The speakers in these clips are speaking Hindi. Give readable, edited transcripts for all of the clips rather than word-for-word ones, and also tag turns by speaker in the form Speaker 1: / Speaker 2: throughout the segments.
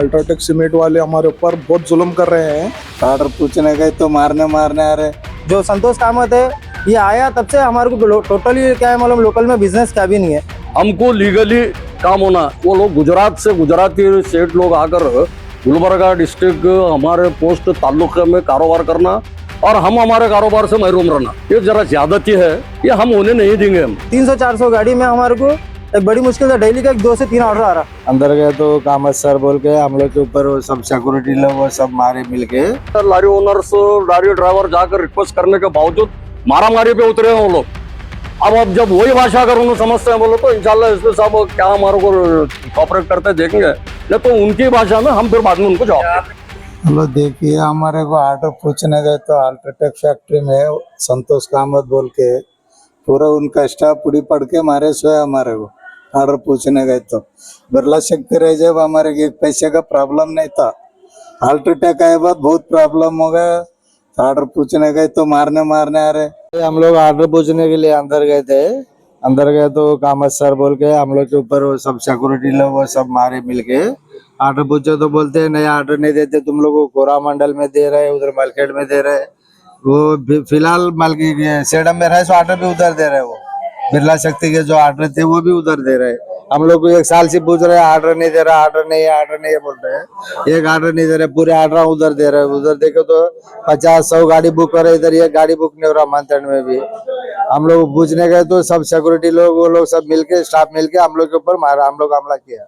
Speaker 1: अल्ट्राटेक सीमेंट वाले हमारे ऊपर बहुत जुल्म कर रहे हैं।
Speaker 2: ऑर्डर पूछने गए तो मारने आ रहे।
Speaker 3: जो संतोष कामत है ये आया तब से हमारे को टोटली क्या है मालूम, लोकल में बिजनेस क्या भी नहीं है।
Speaker 4: हमको लीगली काम होना, वो लोग गुजरात से गुजराती सेठ लोग आकर गुलबर्गा डिस्ट्रिक्ट हमारे पोस्ट ताल्लुके में कारोबार करना और हम हमारे कारोबार से महरूम रहना, ये जरा ज्यादती है, ये हम होने नहीं देंगे। हम
Speaker 3: 300-400 गाड़ी में हमारे को एक बड़ी मुश्किल से डेली का 2 से 3 ऑर्डर आ रहा।
Speaker 2: अंदर गए तो कामत सर बोल के हम लोग के ऊपर वो सब सिक्योरिटी लोग वो सब मारे मिलके।
Speaker 4: लारी ओनर्स लारी ड्राइवर जाकर रिक्वेस्ट करने के बावजूद मारामारी पे उतरे हैं वो लोग। अब जब वही भाषा अगर उन्हें समझते हैं बोलो तो इंशाल्लाह इसमें सब क्या हमारे को कॉपरेट करते देखेंगे, नहीं तो उनकी भाषा में हम फिर बाद में उनको जवाब।
Speaker 2: हेलो देखिए, हमारे को ऑर्डर पूछने गए तो अल्ट्राटेक फैक्ट्री में संतोष कामत बोल के पूरा उनका स्टाफ पूरी पढ़ के मारे सोए। हमारे को ऑर्डर पूछने गए तो बिरला शक्ति रह जब हमारे एक पैसे का प्रॉब्लम नहीं था, अल्ट्राटेक आए बाद बहुत प्रॉब्लम हो गया। ऑर्डर पूछने गए तो मारने आ रहे। हम लोग ऑर्डर पूछने के लिए अंदर गए थे, अंदर गए तो कामत सर बोल के हम लोग के ऊपर वो सब सिक्योरिटी लोग वो सब मारे मिलके। ऑर्डर पूछो तो बोलते हैं नहीं ऑर्डर नहीं देते, तुम लोग को कोरामंडल में दे रहे, उधर मार्केट में दे रहे। वो फिलहाल मालकी सेडम में रहे सो ऑर्डर भी उधर दे रहे। वो बिरला शक्ति के जो ऑर्डर थे वो भी उधर दे रहे। हम लोग को 1 साल से पूछ रहे हैं ऑर्डर नहीं दे रहा, ऑर्डर नहीं है बोल रहे हैं। एक ऑर्डर नहीं दे रहे, पूरे ऑर्डर उधर दे रहे। उधर देखो तो 50-100 गाड़ी बुक करे, इधर ये गाड़ी बुक नहीं हो रहा। मंथन में भी हम लोग पूछने गए तो सब सिक्योरिटी लोग वो लोग सब मिलके स्टाफ मिलके हम लोग के ऊपर मारा, हम लोग हमला किया।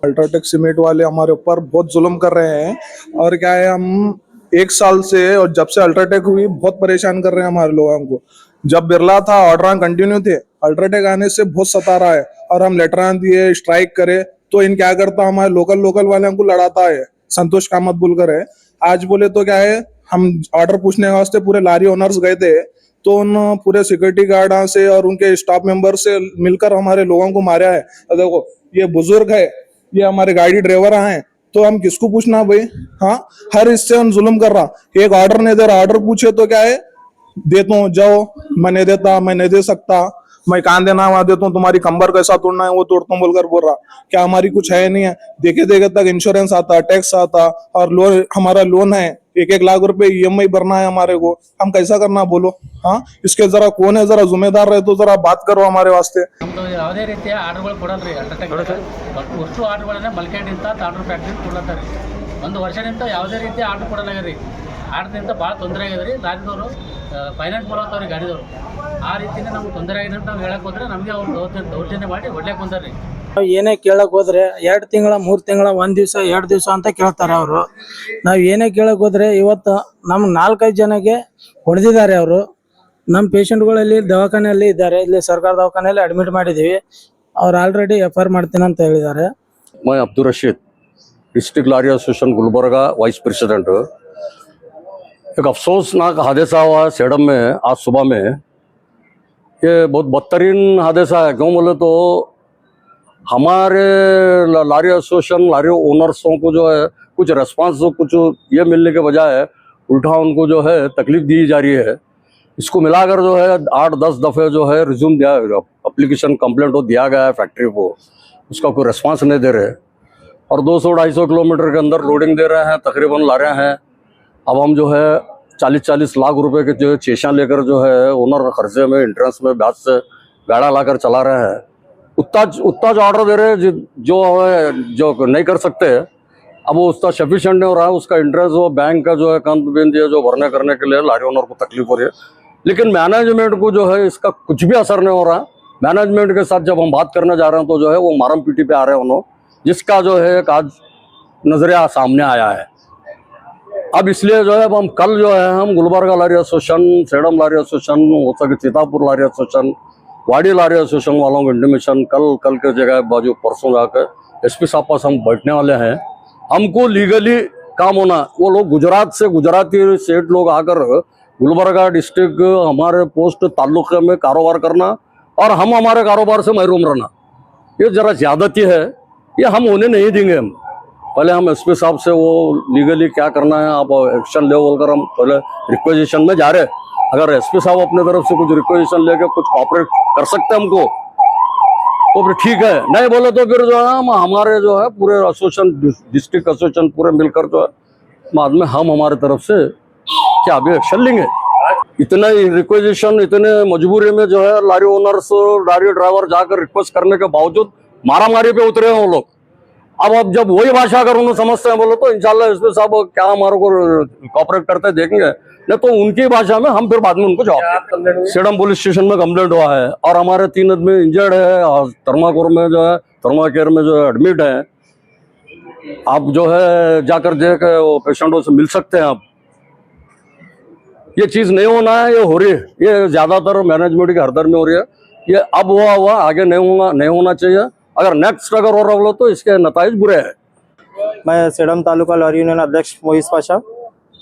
Speaker 1: अल्ट्राटेक सीमेंट वाले हमारे ऊपर बहुत जुल्म कर रहे हैं और क्या है, हम 1 साल से और जब से अल्ट्राटेक हुई बहुत परेशान कर रहे हैं हमारे लोगों को। जब बिरला था ऑर्डर कंटिन्यू थे, अल्ट्राटेक आने से बहुत सता रहा है और हम लेटर दिए स्ट्राइक करे तो इन क्या करता, हमारे लोकल वाले को लड़ाता है। संतोष कामत बोलकर है, आज बोले तो क्या है, हम ऑर्डर पूछने वास्ते पूरे लारी ओनर्स गए थे तो उन पूरे सिक्योरिटी गार्ड से और उनके स्टाफ मेंबर से मिलकर हमारे लोगों को मारा है। तो देखो ये बुजुर्ग है, ये हमारे गाड़ी ड्राइवर हैं, तो हम किसको पूछना भाई। हाँ, हर इससे हम जुल्म कर रहा। एक ऑर्डर नहीं दे रहा, ऑर्डर पूछे तो क्या है, देता हूँ जाओ, मैं नहीं देता, मैं नहीं दे सकता, मैं कान देना वहां देता हूँ, तुम्हारी कंबर कैसा तोड़ना है वो तोड़ता हूँ बोलकर बोल रहा। क्या हमारी कुछ है नहीं है? देखे तक इंश्योरेंस आता, टैक्स आता और लोन, हमारा लोन है 1-1 लाख रुपए EMI भरना है हमारे को। हम कैसा करना बोलो। हाँ, इसके जरा कौन है, जरा जिम्मेदार रहे तो जरा बात करो हमारे वास्ते।
Speaker 5: ನಮ್ಮದು ಯಾವುದೇ ರೀತಿಯ ಆರ್ಡರ್ಗಳು ಕೊಡಲ್ರಿ ಅಲ್ಟ್ರಾಟೆಕ್ ಅಷ್ಟು ಆರ್ಡರ್ಗಳನ್ನ ಮಲ್ಕೇಡಿಂದ ತಾಂಡ್ರ ಫ್ಯಾಕ್ಟ್ರಿ ಕೊಡ್ಲತ್ತಾರೆ. ಒಂದು ವರ್ಷದಿಂದ ಯಾವುದೇ ರೀತಿಯ ಆರ್ಡರ್ ಕೊಡಲಾಗ್ರಿ. ಆರ್ಡರ್ನಿಂದ ಭಾಳ ತೊಂದರೆ ಆಗಿದೆ ರೀ. ಲಾರಿದವರು ಫೈನಾನ್ಸ್ ಮಾಡೋತ್ತವ್ರಿ ಗಾಡಿದವರು. ಆ ರೀತಿನೇ ನಮ್ಗೆ ತೊಂದರೆ ಆಗಿದೆ ಅಂತ ನಾವು ಹೇಳಕ್ಕೆ ಹೋದ್ರೆ ನಮಗೆ ಅವ್ರು ದೌರ್ಜನ್ಯ ಮಾಡಿ ಹೊಡ್ಲಿಕ್ಕೆ ಬಂದಾರ್ರಿ.
Speaker 3: ನಾವು ಏನೇ ಕೇಳಕ್ ಹೋದ್ರೆ 2 ತಿಂಗಳ 3 ತಿಂಗಳ 1 ದಿವಸ 2 ದಿವಸ ಅಂತ ಕೇಳ್ತಾರೆ ಅವರು. ನಾವು ಏನೇ ಕೇಳಕ್ ಹೋದ್ರೆ ಇವತ್ತು ನಮ್ 4-5 ಜನಕ್ಕೆ ಹೊಡೆದಿದ್ದಾರೆ ಅವರು. ನಮ್ಮ ಪೇಷಂಟ್ಗಳಲ್ಲಿ ದವಾಖಾನೆಯಲ್ಲಿ ಇದ್ದಾರೆ, ಇಲ್ಲಿ ಸರ್ಕಾರ ದವಾಖಾನೆಯಲ್ಲಿ ಅಡ್ಮಿಟ್ ಮಾಡಿದ್ದೀವಿ. ಅವ್ರು ಆಲ್ರೆಡಿ FIR ಮಾಡ್ತೀನಿ ಅಂತ ಹೇಳಿದ್ದಾರೆ.
Speaker 4: मैं अब्दुल रशीद, डिस्ट्रिक्ट लारी एसोसिएशन गुलबर्गा वाइस प्रेसिडेंट। एक अफसोसनाक हादसा हुआ है सेडम में आज सुबह में। ये बहुत बदतरीन हादसा है। क्यों बोले तो हमारे लारी एसोसिएशन लारी ओनर्सों को जो है कुछ रेस्पॉन्स कुछ ये मिलने के बजाय उल्टा उनको जो है तकलीफ दी जा रही है। इसको मिलाकर जो है 8-10 दफ़े जो है रिज्यूम दिया, एप्लीकेशन कंप्लेंट हो दिया गया है फैक्ट्री को, उसका कोई रेस्पॉन्स नहीं दे रहे और 200-250 किलोमीटर के अंदर लोडिंग दे रहे हैं, तकरीबन ला रहे हैं। अब हम जो है 40-40 लाख रुपए के जो चेशा लेकर जो है ओनर खर्चे में इंट्रेंस में ब्याज से गाड़ा लाकर चला रहे हैं। उतना जो ऑर्डर दे रहे हैं जो नहीं कर सकते। अब वो उसका सफिशिएंट नहीं हो रहा है, उसका इंटरेस्ट वो बैंक का जो है कंत बिंद जो भरने करने के लिए लारी ओनर को तकलीफ हो रही है। लेकिन मैनेजमेंट को जो है इसका कुछ भी असर नहीं हो रहा। मैनेजमेंट के साथ जब हम बात करने जा रहे हैं तो जो है वो मारम पीटी पे आ रहे हैं उन्होंने, जिसका जो है एक आज नजरिया सामने आया है। अब इसलिए जो है हम कल जो है हम गुलबर्गा लारी एसोसिएशन, सेडम लारी एसोसिएशन, हो सके सीतापुर लारी एसोसिएशन, वाड़ी लारी एसोसिएशन वालों को इंटीमेशन कल के जगह बाजू परसों जाकर SP साहब पास हम बैठने वाले हैं। हमको लीगली काम होना, वो लोग गुजरात से गुजराती सेठ लोग आकर गुलबर्गा डिस्ट्रिक्ट हमारे पोस्ट ताल्लुके में कारोबार करना और हम हमारे कारोबार से महरूम रहना, ये जरा ज्यादती है, ये हम होने नहीं देंगे। हम पहले हम SP साहब से वो लीगली क्या करना है आप एक्शन ले बोलकर हम पहले रिक्वेजिशन में जा रहे। अगर SP साहब अपने तरफ से कुछ रिक्वेजिशन लेके कुछ कॉपरेट कर सकते हैं हमको तो फिर ठीक है, नहीं बोले तो फिर जो है हम हमारे जो है पूरे एसोसिएशन, डिस्ट्रिक्ट एसोसिएशन पूरे मिलकर जो है बाद में हम हमारे तरफ से क्या भी एक्शन लेंगे। इतना रिक्वेजिशन, इतने मजबूरी में जो है लारी ओनर्स, लारी ड्राइवर जाकर रिक्वेस्ट करने के बावजूद मारामारी पे उतरे हैं वो लोग। अब जब वही भाषा अगर उन्हें समझते हैं बोलो तो इंशाल्लाह एसपी साहब क्या हमारे को कॉपरेट करते देखेंगे, नहीं तो उनकी भाषा में हम फिर बाद में उनको जवाब देंगे। सेडम पुलिस स्टेशन में कंप्लेंट हुआ है और हमारे 3 आदमी इंजर्ड है और थर्माकोर में जो है, थर्मा केयर में जो है एडमिट है। आप जो है जाकर देख वो पेशेंटों से मिल सकते हैं आप। ये चीज नहीं होना है, ये हो रही है, ये ज्यादातर मैनेजमेंट की हरदर में हो रही है। ये अब हुआ आगे नहीं होना चाहिए। अगर नेक्स्ट अगर हो रहा हो तो इसके नताइज बुरे हैं।
Speaker 6: मैं सेडम तालुका लॉरी यूनियन अध्यक्ष मोइस पाशा।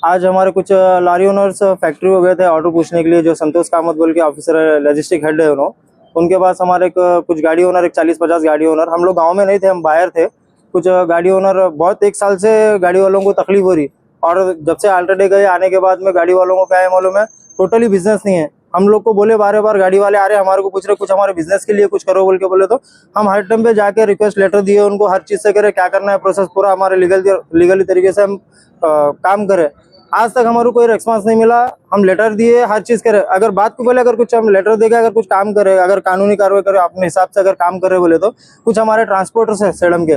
Speaker 6: आज हमारे कुछ लॉरी ओनर्स फैक्ट्री हो गए थे ऑर्डर पूछने के लिए, जो संतोष कामत बोल के ऑफिसर लॉजिस्टिक हेड है उनके पास हमारे कुछ गाड़ी ओनर, एक 40-50 गाड़ी ओनर, हम लोग गांव में नहीं थे, हम बाहर थे। कुछ गाड़ी ओनर बहुत 1 साल से गाड़ी वालों को तकलीफ हो रही, और जब से अल्ट्राटेक गए आने के बाद में गाड़ी वालों को क्या है मालूम है, टोटली बिजनेस नहीं है। हम लोग को बोले बार गाड़ी वाले आ रहे हमारे को पूछ रहे कुछ हमारे बिजनेस के लिए कुछ करो बोल के बोले, तो हम हर टाइम पे जाके रिक्वेस्ट लेटर दिए उनको, हर चीज से करे क्या करना है प्रोसेस पूरा हमारे लीगली तरीके से हम काम करें। आज तक हमारे कोई रिस्पांस नहीं मिला। हम लेटर दिए, हर चीज करे, अगर बात को बोले अगर कुछ हम लेटर देके अगर कुछ काम करे, अगर कानूनी कार्रवाई करे अपने हिसाब से अगर काम करे बोले, तो कुछ हमारे ट्रांसपोर्टर्स है सेडम के,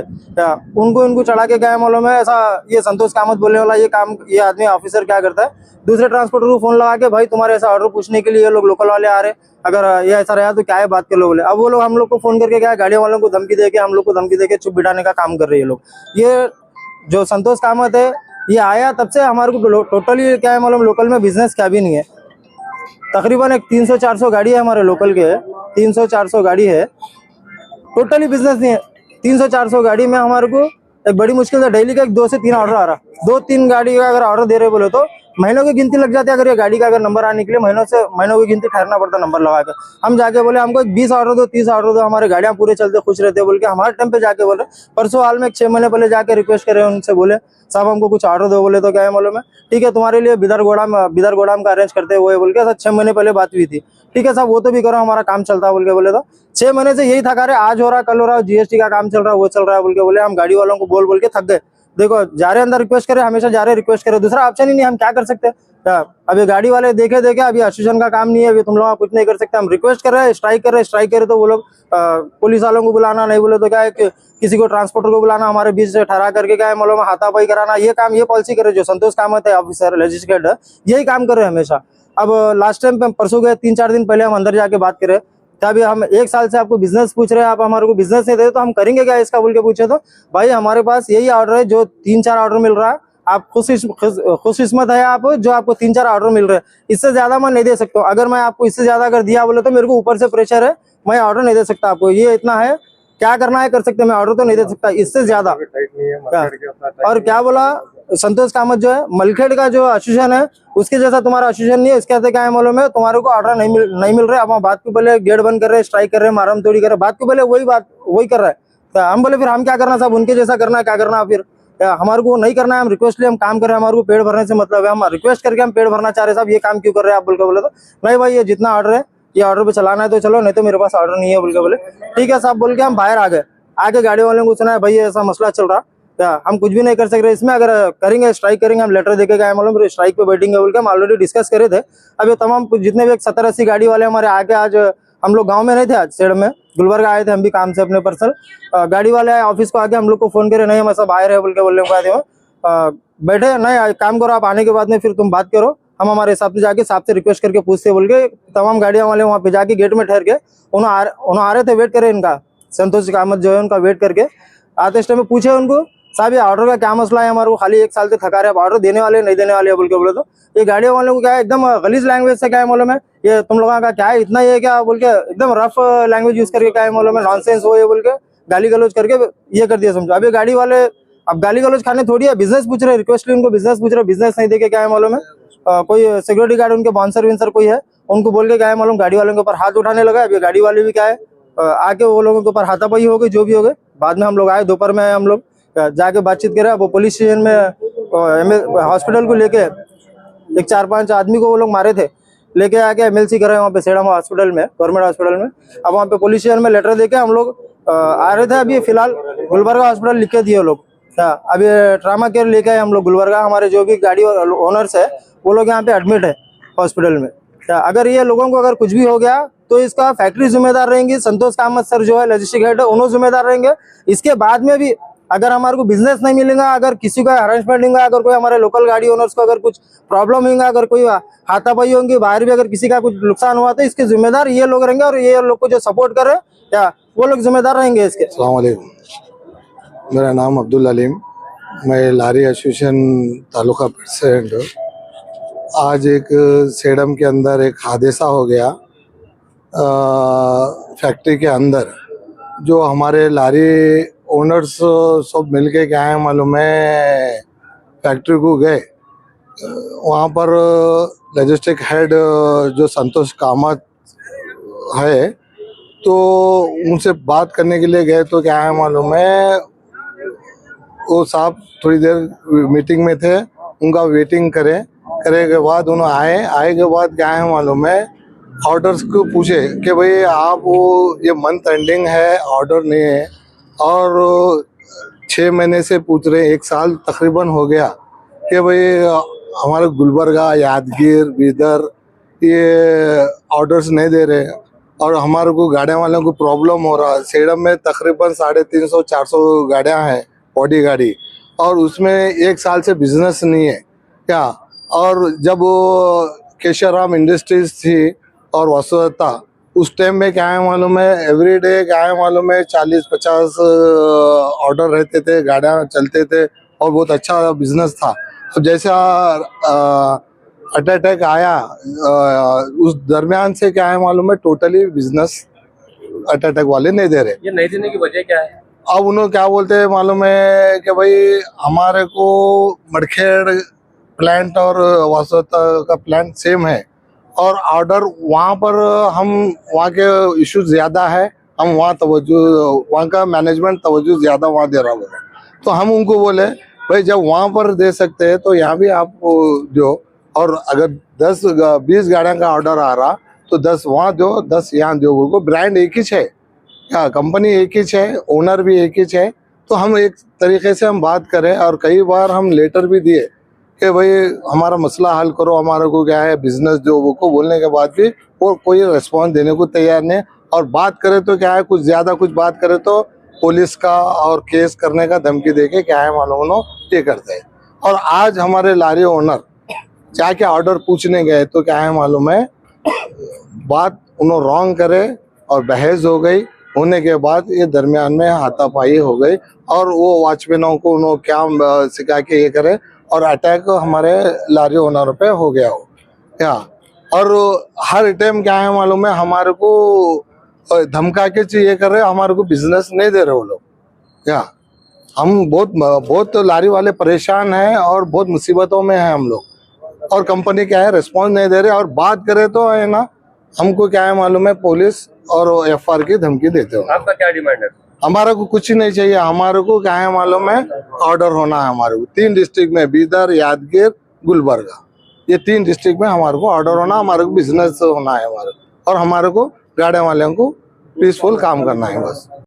Speaker 6: उनको चढ़ा के क्या मालूम है, ऐसा ये संतोष कामत बोलने वाला ये काम, ये आदमी ऑफिसर क्या करता है, दूसरे ट्रांसपोर्टर को फोन लगा के भाई तुम्हारे ऐसा ऑर्डर पूछने के लिए ये लोग लोकल वाले आ रहे, अगर ये ऐसा रहा तो क्या है बात कर लो बोले। अब वो लोग हम लोग को फोन करके क्या गाड़ी वालों को धमकी देके, हम लोग को धमकी देके चुप बिठाने का काम कर रहे हैं लोग। ये जो संतोष कामत है ये आया तब से हमारे को टोटली क्या है मालूम, लोकल में बिजनेस क्या भी नहीं है। तकरीबन एक 300-400 गाड़ी है हमारे लोकल के, 300-400 गाड़ी है, टोटली बिजनेस नहीं है। 300-400 गाड़ी में हमारे को एक बड़ी मुश्किल से डेली का 2 से 3 ऑर्डर आ रहा, 2-3 गाड़ी का अगर ऑर्डर दे रहे बोले तो महीनों की गिनती लग जाती है। अगर ये गाड़ी का अगर नंबर आने के लिए महीनों की गिनती ठहरना पड़ता नंबर लगा के। हम जाके बोले हमको 20 ऑर्डर दो, 30 ऑर्डर दो, हमारे गाड़ियां पूरे चलते खुश रहते बोल के हमारे टाइम पे जाके बोले। परसों हाल में 6 महीने पहले जाके रिक्वेस्ट करे उनसे, बोले साहब हमको कुछ ऑर्डर दो बोले, तो क्या है मालूम है, ठीक है तुम्हारे लिए बिदर गोडाम का अरेंज करते हुए बोल के 6 महीने पहले बात हुई थी, ठीक है साहब वो तो भी करो हमारा काम चलता बोल के बोले। तो 6 महीने से यही थका रहे, आज हो रहा कल हो रहा, जीएसटी का काम चल रहा है वो चल रहा है बोल के बोले। हम गाड़ी वालों को बोल के थक गए। देखो जा रहे अंदर रिक्वेस्ट करे, हमेशा जा रहे रिक्वेस्ट करे, दूसरा ऑप्शन ही नहीं, हम क्या कर सकते हैं। अभी गाड़ी वाले देखे अभी एसोसिएशन का काम नहीं है, अभी तुम लोग कुछ नहीं कर सकते। हम रिक्वेस्ट कर रहे हैं, स्ट्राइक करे तो वो लोग पुलिस वालों को बुलाना, नहीं बोले तो क्या है कि किसी को ट्रांसपोर्टर को बुलाना, हमारे बीच से ठहरा करके क्या है मालूम हाथापाई कराना, ये काम ये पॉलिसी करे। जो संतोष कामत है ऑफिसर लॉजिस्टिक यही काम कर रहे हैं हमेशा। अब लास्ट टाइम पे परसों गए, 3-4 दिन पहले हम अंदर जाके बात करें, तभी हम 1 साल से आपको बिजनेस पूछ रहे हैं, आप हमारे को बिजनेस नहीं दे तो हम करेंगे क्या इसका बोल के पूछे, तो भाई हमारे पास यही ऑर्डर है जो 3-4 ऑर्डर मिल रहा है, आप खुशकिस्मत है आप जो आपको 3-4 ऑर्डर मिल रहे हैं, इससे ज्यादा मैं नहीं दे सकता हूँ। अगर मैं आपको इससे ज्यादा अगर दिया बोले तो मेरे को ऊपर से प्रेशर है, मैं ऑर्डर नहीं दे सकता आपको, ये इतना है क्या करना है कर सकते, मैं ऑर्डर तो नहीं दे सकता इससे ज्यादा। और क्या बोला संतोष कामत जो है मलखेड़ का जो एसोसिएशन है उसके जैसा तुम्हारा एसोसिएशन नहीं है, इसके क्या है मालूम है, तुम्हारे को ऑर्डर नहीं मिल रहे। अब हम बात को पहले गेट बंद कर रहे, स्ट्राइक कर रहे, मारम तोड़ी कर रहे, बात को पहले वही कर रहा है। तो हम बोले फिर हम क्या करना साहब, उनके जैसा करना है, क्या करना फिर हमारे को नहीं करना है। हम रिक्वेस्ट लिए हम काम कर रहे हैं, हमारे को पेड़ भरने से मतलब है, हम रिक्वेस्ट करके हम पेड़ भरना चाह रहे साहब, ये काम क्यों कर रहे हैं आप बोल के बोले। तो नहीं भाई ये जितना ऑर्डर है ये ऑर्डर पे चलाना है तो चलो, नहीं तो मेरे पास ऑर्डर नहीं है बोल के बोले। ठीक है साहब बोल के हम बाहर आ गए, आके गाड़ी वालों को सुना है भाई ऐसा मसला चल रहा, क्या हम कुछ भी नहीं कर सक रहे इसमें, अगर करेंगे स्ट्राइक करेंगे, हम लेटर देके गए मालूम स्ट्राइक पे बैठेंगे बोल के हम ऑलरेडी डिस्कस करे थे। अब ये तमाम जितने भी 70-80 गाड़ी वाले हमारे आके, आज हम लोग गांव में नहीं थे, आज सेड में गुलबर्गा आए थे हम भी काम से अपने पर्सनल, गाड़ी वाले आए ऑफिस को आके हम लोग को फोन करे, नहीं हम ऐसा बाहर है बोल के बोलने को आए थे। बैठे नहीं काम करो आप, आने के बाद में फिर तुम बात करो, हम हमारे हिसाब से जाके साहब से रिक्वेस्ट करके पूछते बोल के तमाम गाड़ियां वाले वहाँ पे जाके गेट में ठहर के उन्होंने आ रहे थे, वेट करे इनका संतोष कामत जो है उनका वेट करके आते टाइम में पूछे उनको साहब ये ऑर्डर का क्या मसला है, हमारे को खाली 1 साल से थका रहे, ऑर्डर देने वाले नहीं देने वाले बोल के बोले। तो ये गाड़ियों वालों को क्या है एकदम गलीज लैंग्वेज से क्या है मालूम है, ये तुम लोगों का क्या है इतना ये क्या बोल के एकदम रफ लैंग्वेज यूज करके क्या है मालूम है, नॉनसेंस हो ये बोल के गाली गलौज करके ये कर दिया समझो। अब ये गाड़ी वाले अब गाली गलौज खाने थोड़ी है, बिजनेस पूछ रहे, रिक्वेस्ट उनको बिजनेस पूछ रहे, बिजनेस नहीं देके क्या है मालूम है, कोई सिक्योरिटी गार्ड उनके बाउंसर विंसर कोई है उनको बोल के क्या है मालूम गाड़ी वालों के ऊपर हाथ उठाने लगा। अभी गाड़ी वाले भी क्या है आके वो लोगों के ऊपर हाथापाई हो गई, जो भी हो गए। बाद में हम लोग आए, दोपहर में आए, हम लोग जाके बातचीत करे। वो पुलिस स्टेशन में हॉस्पिटल को लेके एक 4-5 आदमी को वो लोग मारे थे, लेके आके MLC करे वहाँ पे सेडम हॉस्पिटल में, गवर्नमेंट हॉस्पिटल में। अब वहाँ पे पुलिस स्टेशन में लेटर देके हम लोग आ रहे थे अभी फिलहाल गुलबर्गा हॉस्पिटल लिख के दिए लोग। क्या अभी ट्रामा केयर लेके आए हम लोग गुलबर्गा। हमारे जो भी गाड़ी ओनर्स है वो लोग यहाँ पे एडमिट है हॉस्पिटल में। क्या अगर ये लोगों को अगर कुछ भी हो गया तो इसका फैक्ट्री जिम्मेदार रहेंगी, संतोष कामत सर जो है लॉजिस्टिक हेड है उन्होंने जिम्मेदार रहेंगे। इसके बाद में भी अगर हमारे को बिजनेस नहीं मिलेगा, अगर किसी का हरासमेंट होगा, अगर कोई हमारे लोकल गाड़ी ओनर्स को अगर कुछ प्रॉब्लम होगा, अगर कोई हाथापाई होंगी बाहर भी, अगर किसी का कुछ नुकसान हुआ तो इसके जिम्मेदार ये लोग रहेंगे। और ये लोग को जो सपोर्ट करे क्या वो लोग जिम्मेदार रहेंगे इसके।
Speaker 2: अस्सलाम वालेकुम, मेरा नाम अब्दुल अलीम, मैं लारी एसोसिएशन तालुका प्रेसिडेंट हूँ। आज एक सेडम के अंदर एक हादसा हो गया फैक्ट्री के अंदर। जो हमारे लारी ओनर्स सब मिलके क्या है मालूम है, फैक्ट्री को गए, वहाँ पर लॉजिस्टिक हेड जो संतोष कामत है तो उनसे बात करने के लिए गए। तो क्या है मालूम है, वो साहब थोड़ी देर मीटिंग में थे, उनका वेटिंग करे के बाद उन्होंने आए के बाद क्या है मालूम है, ऑर्डर्स को पूछे कि भाई आप वो ये मंथ एंडिंग है, ऑर्डर नहीं है। और 6 महीने से पूछ रहे, 1 साल तकरीबन हो गया कि भाई हमारे गुलबर्गा, यादगीर, बीदर ये ऑर्डर्स नहीं दे रहे और हमारे को गाड़ियाँ वालों को प्रॉब्लम हो रहा है। सेडम में तकरीबन 350-400 गाड़ियाँ हैं, बॉडी गाड़ी, और उसमें 1 साल से बिजनेस नहीं है क्या। और जब वो केशवराम इंडस्ट्रीज थी और वसुधा, उस टाइम में क्या है मालूम है, एवरीडे क्या है मालूम है 40-50 ऑर्डर रहते थे, गाड़ियाँ चलते थे और बहुत अच्छा बिजनेस था। अब जैसा अटैक आया उस दरमियान से क्या है मालूम है, टोटली बिजनेस अटैक वाले नहीं दे रहे।
Speaker 5: ये नहीं देने की वजह क्या है?
Speaker 2: अब उन्होंने क्या बोलते हैं मालूम है कि भाई हमारे को मड़खेड़ प्लांट और वासोता का प्लांट सेम है और ऑर्डर वहाँ पर हम वहाँ के इश्यूज ज़्यादा है, हम वहाँ तवज्जो, वहाँ का मैनेजमेंट तवज्जो ज़्यादा वहाँ दे रहा बोले। तो हम उनको बोले भाई जब वहाँ पर दे सकते हैं तो यहाँ भी आप दो, और अगर 10-20 गाड़ियों का ऑर्डर आ रहा तो 10 वहाँ दो, 10 यहाँ दो। उनको ब्रांड एक ही है, क्या कंपनी एक ही है, ओनर भी एक ही है। तो हम एक तरीके से हम बात करें और कई बार हम लेटर भी दिए कि भाई हमारा मसला हल करो, हमारे को क्या है बिजनेस दो। वो को बोलने के बाद भी वो कोई रिस्पॉन्स देने को तैयार नहीं। और बात करें तो क्या है, कुछ ज़्यादा कुछ बात करें तो पुलिस का और केस करने का धमकी देके क्या है मालूम ये करते हैं। और आज हमारे लारी ओनर जाके ऑर्डर पूछने गए तो क्या है मालूम है, बात उन्होंने रॉन्ग करे और बहस हो गई। होने के बाद ये दरमियान में हाथापाई हो गई और वो वॉचमैनों को उन्होंने क्या सिखा के ये करे और अटैक हमारे लारी ओनर पे हो गया हो क्या। और हर टाइम क्या है मालूम है, हमारे को धमका के चाहिए कर रहे, हमारे को बिजनेस नहीं दे रहे वो लोग क्या। हम बहुत लारी वाले परेशान हैं और बहुत मुसीबतों में हैं हम लोग। और कंपनी क्या है रिस्पॉन्स नहीं दे रहे, और बात करें तो है ना हमको क्या है मालूम है पुलिस और FR की धमकी देते हो।
Speaker 5: आपका क्या डिमांड है?
Speaker 2: हमारे को कुछ ही नहीं चाहिए, हमारे को क्या है मालूम है ऑर्डर होना है। हमारे को 3 डिस्ट्रिक्ट में, बीदर, यादगीर, गुलबर्गा, ये 3 डिस्ट्रिक्ट में हमारे को ऑर्डर होना, हमारे को बिजनेस होना है हमारे, और हमारे को गाड़ियों वालों को पीसफुल काम करना है बस।